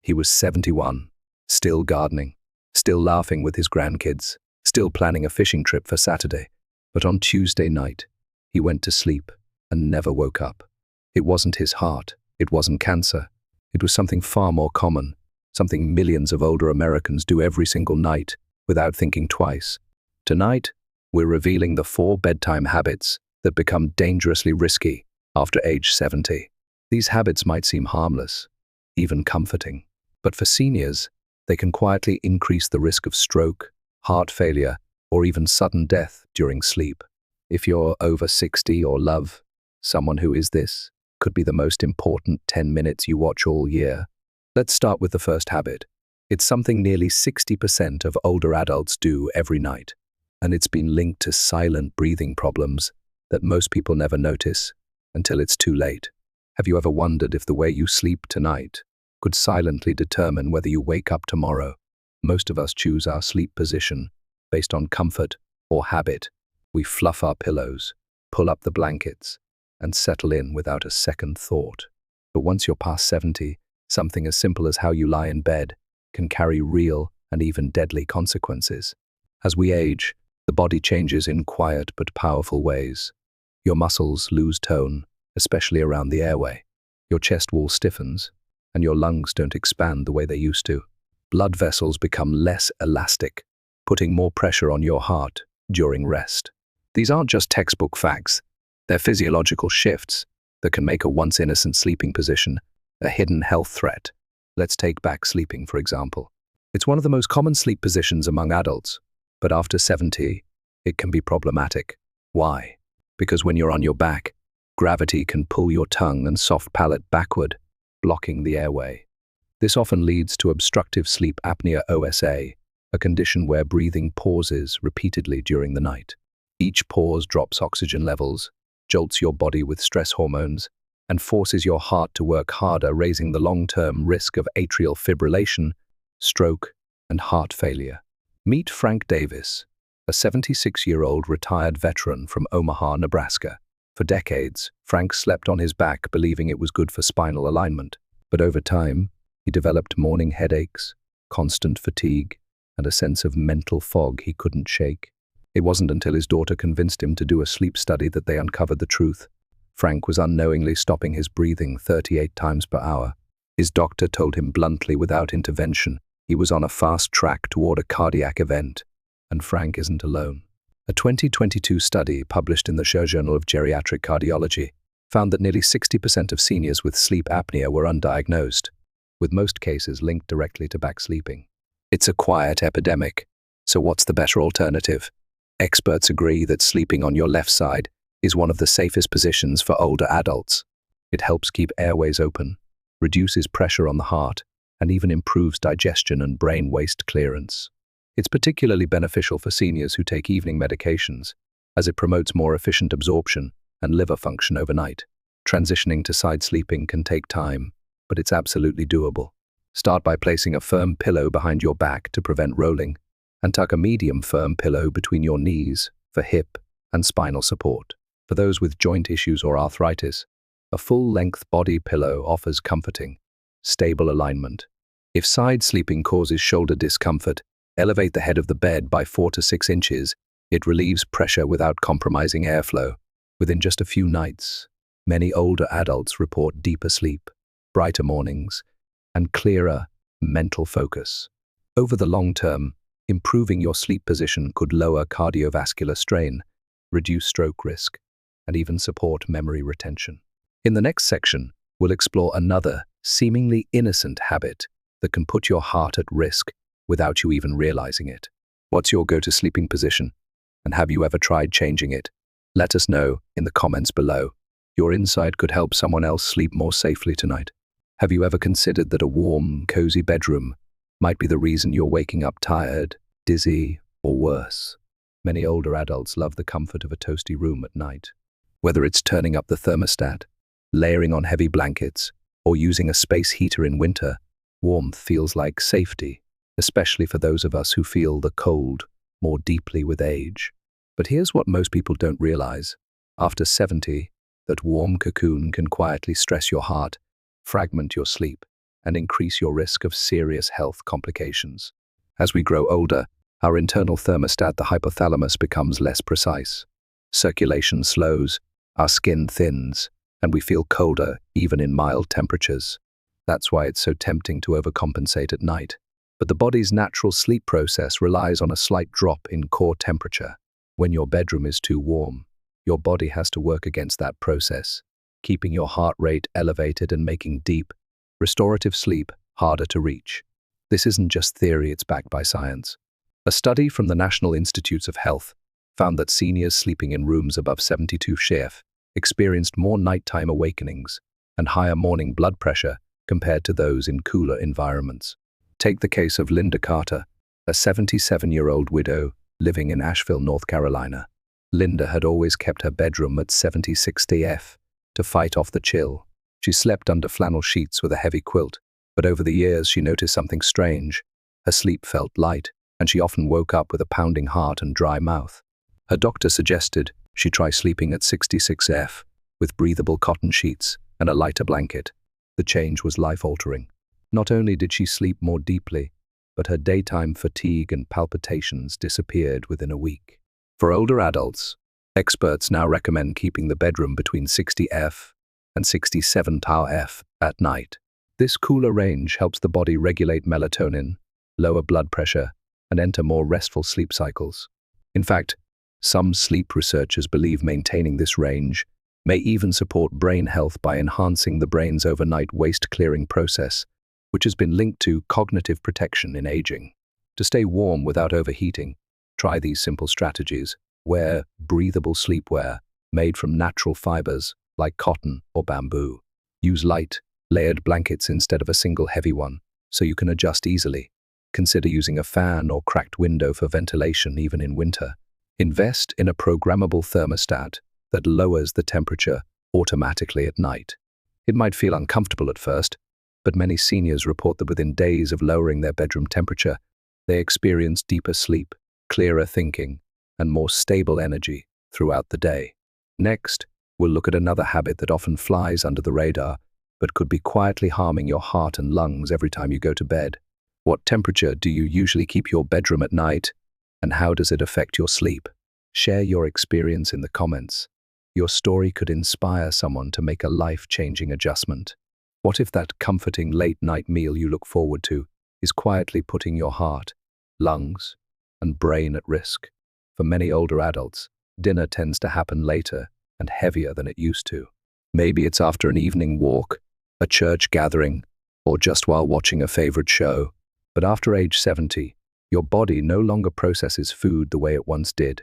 He was 71, still gardening, still laughing with his grandkids, still planning a fishing trip for Saturday. But on Tuesday night, he went to sleep and never woke up. It wasn't his heart. It wasn't cancer. It was something far more common, something millions of older Americans do every single night without thinking twice. Tonight, we're revealing the 4 bedtime habits that become dangerously risky after age 70. These habits might seem harmless, even comforting, but for seniors, they can quietly increase the risk of stroke, heart failure, or even sudden death during sleep. If you're over 60 or love someone who is this, could be the most important 10 minutes you watch all year. Let's start with the first habit. It's something nearly 60% of older adults do every night, and it's been linked to silent breathing problems that most people never notice until it's too late. Have you ever wondered if the way you sleep tonight could silently determine whether you wake up tomorrow? Most of us choose our sleep position based on comfort or habit. We fluff our pillows, pull up the blankets, and settle in without a second thought. But once you're past 70, something as simple as how you lie in bed can carry real and even deadly consequences. As we age, the body changes in quiet but powerful ways. Your muscles lose tone, especially around the airway. Your chest wall stiffens, and your lungs don't expand the way they used to. Blood vessels become less elastic, putting more pressure on your heart during rest. These aren't just textbook facts. They're physiological shifts that can make a once innocent sleeping position a hidden health threat. Let's take back sleeping, for example. It's one of the most common sleep positions among adults, but after 70, it can be problematic. Why? Because when you're on your back, gravity can pull your tongue and soft palate backward, blocking the airway. This often leads to obstructive sleep apnea (OSA), a condition where breathing pauses repeatedly during the night. Each pause drops oxygen levels, jolts your body with stress hormones, and forces your heart to work harder, raising the long-term risk of atrial fibrillation, stroke, and heart failure. Meet Frank Davis, a 76-year-old retired veteran from Omaha, Nebraska. For decades, Frank slept on his back, believing it was good for spinal alignment. But over time, he developed morning headaches, constant fatigue, and a sense of mental fog he couldn't shake. It wasn't until his daughter convinced him to do a sleep study that they uncovered the truth. Frank was unknowingly stopping his breathing 38 times per hour. His doctor told him bluntly, without intervention, he was on a fast track toward a cardiac event. And Frank isn't alone. A 2022 study published in the Journal of Geriatric Cardiology found that nearly 60% of seniors with sleep apnea were undiagnosed, with most cases linked directly to back sleeping. It's a quiet epidemic, so what's the better alternative? Experts agree that sleeping on your left side is one of the safest positions for older adults. It helps keep airways open, reduces pressure on the heart, and even improves digestion and brain waste clearance. It's particularly beneficial for seniors who take evening medications, as it promotes more efficient absorption and liver function overnight. Transitioning to side sleeping can take time, but it's absolutely doable. Start by placing a firm pillow behind your back to prevent rolling, and tuck a medium firm pillow between your knees for hip and spinal support. For those with joint issues or arthritis, a full-length body pillow offers comforting, stable alignment. If side sleeping causes shoulder discomfort, elevate the head of the bed by 4 to 6 inches. It relieves pressure without compromising airflow. Within just a few nights, many older adults report deeper sleep, brighter mornings, and clearer mental focus. Over the long term, improving your sleep position could lower cardiovascular strain, reduce stroke risk, and even support memory retention. In the next section, we'll explore another seemingly innocent habit that can put your heart at risk without you even realizing it. What's your go-to sleeping position? And have you ever tried changing it? Let us know in the comments below. Your insight could help someone else sleep more safely tonight. Have you ever considered that a warm, cozy bedroom might be the reason you're waking up tired, dizzy, or worse? Many older adults love the comfort of a toasty room at night. Whether it's turning up the thermostat, layering on heavy blankets, or using a space heater in winter, warmth feels like safety, especially for those of us who feel the cold more deeply with age. But here's what most people don't realize. After 70, that warm cocoon can quietly stress your heart, fragment your sleep, and increase your risk of serious health complications. As we grow older, our internal thermostat, the hypothalamus, becomes less precise. Circulation slows, our skin thins, and we feel colder even in mild temperatures. That's why it's so tempting to overcompensate at night. But the body's natural sleep process relies on a slight drop in core temperature. When your bedroom is too warm, your body has to work against that process, keeping your heart rate elevated and making deep, restorative sleep harder to reach. This isn't just theory, it's backed by science. A study from the National Institutes of Health found that seniors sleeping in rooms above 72 Celsius experienced more nighttime awakenings and higher morning blood pressure compared to those in cooler environments. Take the case of Linda Carter, a 77-year-old widow living in Asheville, North Carolina. Linda had always kept her bedroom at 76 degrees to fight off the chill. She slept under flannel sheets with a heavy quilt, but over the years she noticed something strange. Her sleep felt light, and she often woke up with a pounding heart and dry mouth. Her doctor suggested she try sleeping at 66 degrees with breathable cotton sheets and a lighter blanket. The change was life-altering. Not only did she sleep more deeply, but her daytime fatigue and palpitations disappeared within a week. For older adults, experts now recommend keeping the bedroom between 60 degrees and 67 degrees at night. This cooler range helps the body regulate melatonin, lower blood pressure, and enter more restful sleep cycles. In fact, some sleep researchers believe maintaining this range may even support brain health by enhancing the brain's overnight waste-clearing process, which has been linked to cognitive protection in aging. To stay warm without overheating, try these simple strategies. Wear breathable sleepwear made from natural fibers like cotton or bamboo. Use light, layered blankets instead of a single heavy one, so you can adjust easily. Consider using a fan or cracked window for ventilation even in winter. Invest in a programmable thermostat that lowers the temperature automatically at night. It might feel uncomfortable at first, but many seniors report that within days of lowering their bedroom temperature, they experience deeper sleep, clearer thinking, and more stable energy throughout the day. Next, we'll look at another habit that often flies under the radar, but could be quietly harming your heart and lungs every time you go to bed. What temperature do you usually keep your bedroom at night, and how does it affect your sleep? Share your experience in the comments. Your story could inspire someone to make a life-changing adjustment. What if that comforting late-night meal you look forward to is quietly putting your heart, lungs, and brain at risk? For many older adults, dinner tends to happen later and heavier than it used to. Maybe it's after an evening walk, a church gathering, or just while watching a favorite show. But after age 70, your body no longer processes food the way it once did,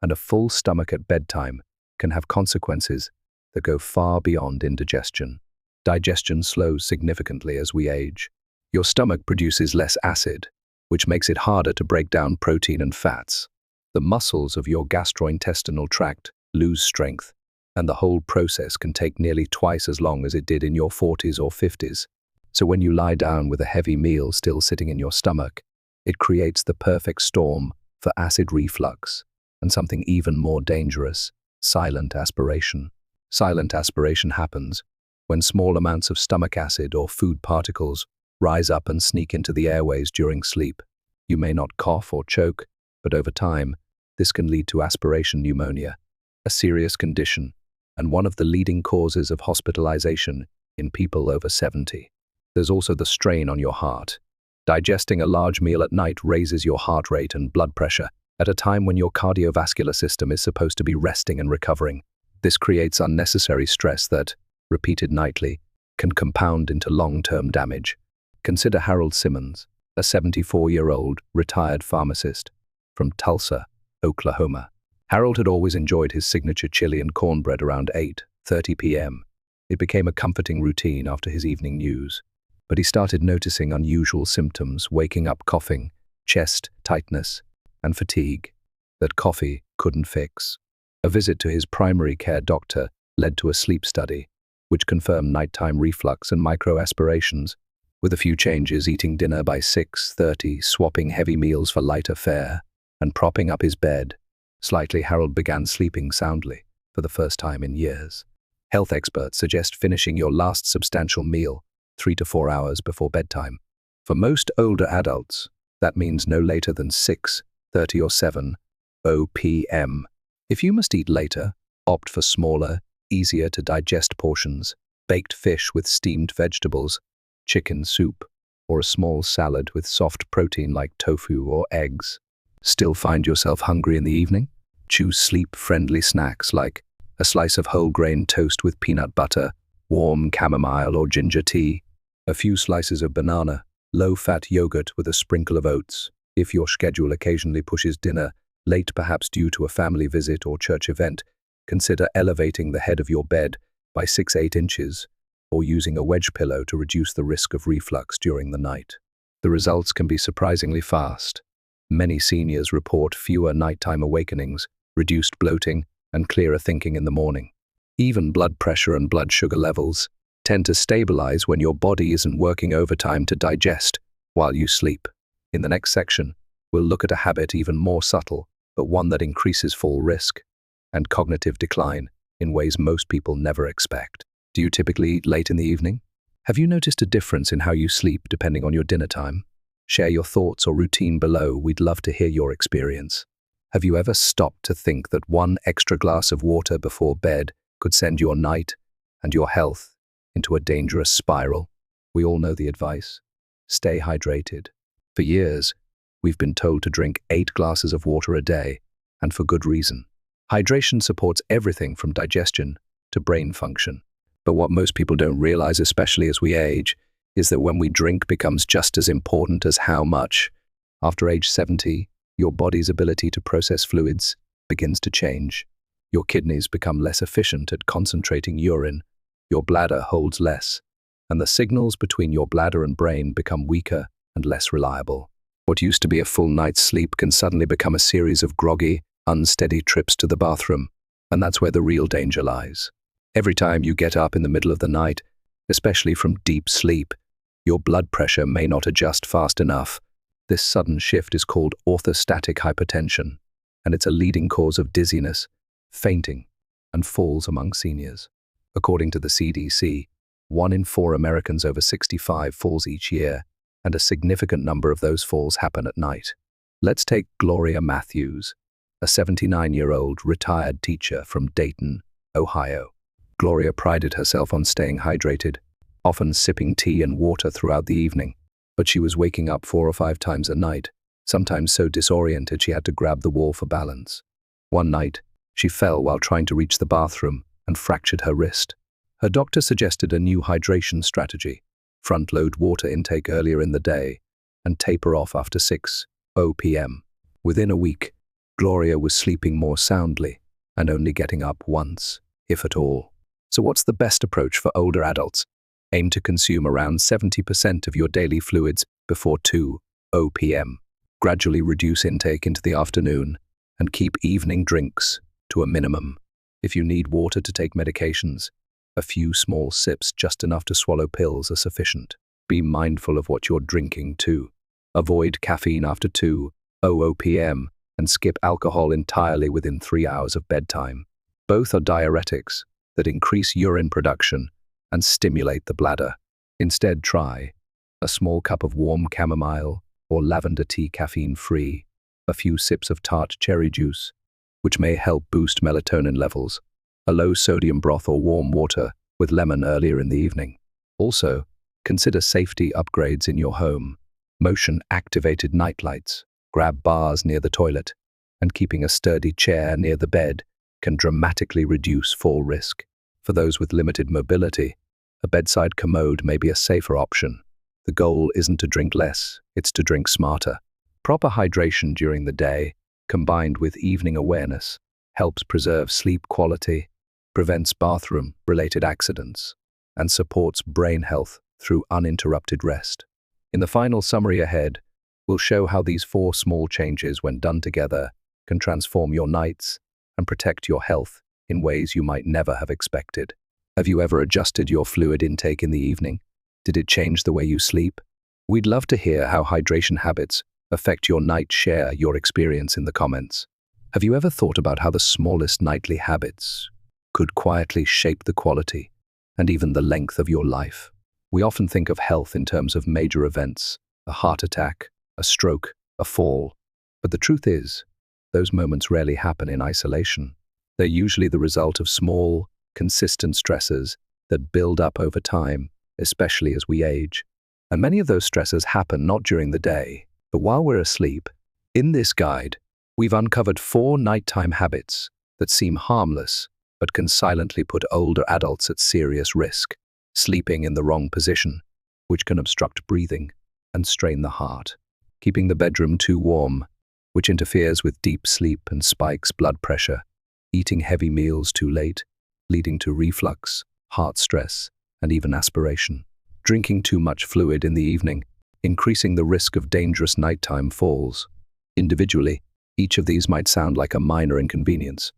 and a full stomach at bedtime can have consequences that go far beyond indigestion. Digestion slows significantly as we age. Your stomach produces less acid, which makes it harder to break down protein and fats. The muscles of your gastrointestinal tract lose strength, and the whole process can take nearly twice as long as it did in your 40s or 50s. So when you lie down with a heavy meal still sitting in your stomach, it creates the perfect storm for acid reflux and something even more dangerous, silent aspiration. Silent aspiration happens when small amounts of stomach acid or food particles rise up and sneak into the airways during sleep. You may not cough or choke, but over time, this can lead to aspiration pneumonia, a serious condition and one of the leading causes of hospitalization in people over 70. There's also the strain on your heart. Digesting a large meal at night raises your heart rate and blood pressure at a time when your cardiovascular system is supposed to be resting and recovering. This creates unnecessary stress that, repeated nightly, can compound into long-term damage. Consider Harold Simmons, a 74-year-old retired pharmacist from Tulsa, Oklahoma. Harold had always enjoyed his signature chili and cornbread around 8:30 p.m. It became a comforting routine after his evening news. But he started noticing unusual symptoms, waking up coughing, chest tightness, and fatigue that coffee couldn't fix. A visit to his primary care doctor led to a sleep study, which confirmed nighttime reflux and microaspirations. With a few changes, eating dinner by 6:30, swapping heavy meals for lighter fare, and propping up his bed slightly, Harold began sleeping soundly for the first time in years. Health experts suggest finishing your last substantial meal 3 to 4 hours before bedtime. For most older adults, that means no later than 6:30 or 7:00 p.m. If you must eat later, opt for smaller, easier to digest portions, baked fish with steamed vegetables, chicken soup, or a small salad with soft protein like tofu or eggs. Still find yourself hungry in the evening? Choose sleep-friendly snacks like a slice of whole grain toast with peanut butter, warm chamomile or ginger tea, a few slices of banana, low-fat yogurt with a sprinkle of oats. If your schedule occasionally pushes dinner late, perhaps due to a family visit or church event, consider elevating the head of your bed by 6-8 inches or using a wedge pillow to reduce the risk of reflux during the night. The results can be surprisingly fast. Many seniors report fewer nighttime awakenings, reduced bloating, and clearer thinking in the morning. Even blood pressure and blood sugar levels tend to stabilize when your body isn't working overtime to digest while you sleep. In the next section, we'll look at a habit even more subtle, but one that increases fall risk and cognitive decline in ways most people never expect. Do you typically eat late in the evening? Have you noticed a difference in how you sleep depending on your dinner time? Share your thoughts or routine below. We'd love to hear your experience. Have you ever stopped to think that one extra glass of water before bed could send your night and your health into a dangerous spiral? We all know the advice. Stay hydrated. For years, we've been told to drink 8 glasses of water a day, and for good reason. Hydration supports everything from digestion to brain function. But what most people don't realize, especially as we age, is that when we drink becomes just as important as how much. After age 70, your body's ability to process fluids begins to change. Your kidneys become less efficient at concentrating urine, your bladder holds less, and the signals between your bladder and brain become weaker and less reliable. What used to be a full night's sleep can suddenly become a series of groggy, unsteady trips to the bathroom, and that's where the real danger lies. Every time you get up in the middle of the night, especially from deep sleep, your blood pressure may not adjust fast enough. This sudden shift is called orthostatic hypertension, and it's a leading cause of dizziness, fainting, and falls among seniors. According to the CDC, 1 in 4 Americans over 65 falls each year, and a significant number of those falls happen at night. Let's take Gloria Matthews, a 79-year-old retired teacher from Dayton, Ohio. Gloria prided herself on staying hydrated, often sipping tea and water throughout the evening, but she was waking up 4 or 5 times a night, sometimes so disoriented she had to grab the wall for balance. One night, she fell while trying to reach the bathroom and fractured her wrist. Her doctor suggested a new hydration strategy: front-load water intake earlier in the day and taper off after 6:00 p.m. Within a week, Gloria was sleeping more soundly and only getting up once, if at all. So what's the best approach for older adults? Aim to consume around 70% of your daily fluids before 2:00 p.m. Gradually reduce intake into the afternoon and keep evening drinks to a minimum. If you need water to take medications, a few small sips, just enough to swallow pills, are sufficient. Be mindful of what you're drinking too. Avoid caffeine after 2:00 p.m. and skip alcohol entirely within 3 hours of bedtime. Both are diuretics that increase urine production and stimulate the bladder. Instead, try a small cup of warm chamomile or lavender tea, caffeine-free, a few sips of tart cherry juice, which may help boost melatonin levels, a low-sodium broth or warm water with lemon earlier in the evening. Also, consider safety upgrades in your home: motion-activated nightlights, grab bars near the toilet, and keeping a sturdy chair near the bed can dramatically reduce fall risk. For those with limited mobility, a bedside commode may be a safer option. The goal isn't to drink less, it's to drink smarter. Proper hydration during the day, combined with evening awareness, helps preserve sleep quality, prevents bathroom-related accidents, and supports brain health through uninterrupted rest. In the final summary ahead, we'll show how these 4 small changes, when done together, can transform your nights and protect your health in ways you might never have expected. Have you ever adjusted your fluid intake in the evening? Did it change the way you sleep? We'd love to hear how hydration habits affect your night. Share your experience in the comments. Have you ever thought about how the smallest nightly habits could quietly shape the quality and even the length of your life? We often think of health in terms of major events, a heart attack, a stroke, a fall. But the truth is, those moments rarely happen in isolation. They're usually the result of small, consistent stresses that build up over time, especially as we age. And many of those stresses happen not during the day, but while we're asleep. In this guide, we've uncovered 4 nighttime habits that seem harmless, but can silently put older adults at serious risk. Sleeping in the wrong position, which can obstruct breathing and strain the heart. Keeping the bedroom too warm, which interferes with deep sleep and spikes blood pressure. Eating heavy meals too late, leading to reflux, heart stress, and even aspiration. Drinking too much fluid in the evening, increasing the risk of dangerous nighttime falls. Individually, each of these might sound like a minor inconvenience,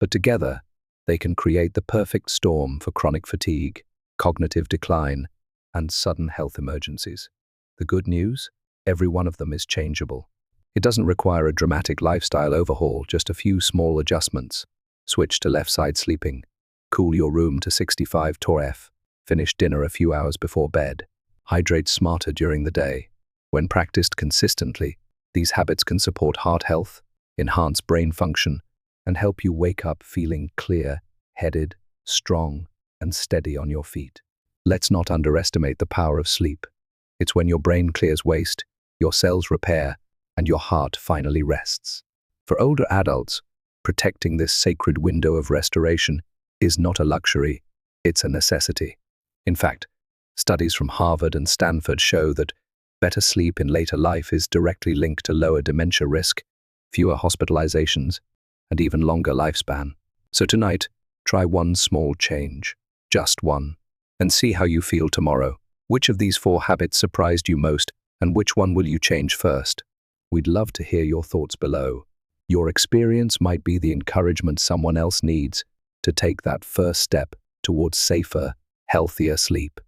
but together, they can create the perfect storm for chronic fatigue, cognitive decline, and sudden health emergencies. The good news? Every one of them is changeable. It doesn't require a dramatic lifestyle overhaul, just a few small adjustments. Switch to left-side sleeping. Cool your room to 65 torf. Finish dinner a few hours before bed. Hydrate smarter during the day. When practiced consistently, these habits can support heart health, enhance brain function, and help you wake up feeling clear-headed, strong, and steady on your feet. Let's not underestimate the power of sleep. It's when your brain clears waste, your cells repair, and your heart finally rests. For older adults, protecting this sacred window of restoration is not a luxury, it's a necessity. In fact, studies from Harvard and Stanford show that better sleep in later life is directly linked to lower dementia risk, fewer hospitalizations, and even longer lifespan. So tonight, try one small change. Just one, and see how you feel tomorrow. Which of these 4 habits surprised you most, and which one will you change first? We'd love to hear your thoughts below. Your experience might be the encouragement someone else needs to take that first step towards safer, healthier sleep.